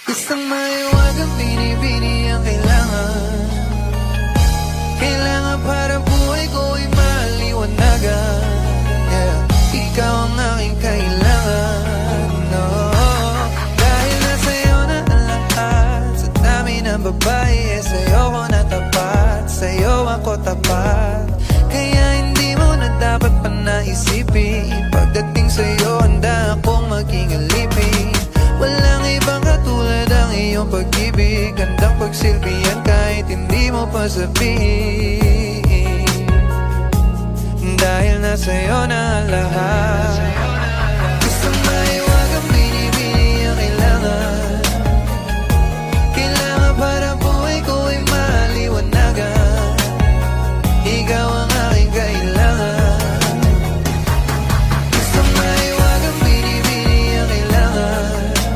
Isang mahiwagang bini-bini ang kailangan. Kailangan para buhay ko ay maliwanagan. Yeah, ikaw ang aking kailangan, no. Dahil nasa'yo na ang lahat. Sa dami ng babae, sa'yo ko natapat. Sa'yo ako tapat. Kaya hindi mo na dapat pa naisipin. Pagdating sa'yo, handa akong maging alipin. Walang ibang katulad ang iyong pag-ibig. Handang pagsilbihan kahit hindi mo pa sabihin. Dahil nasa'yo na ang lahat.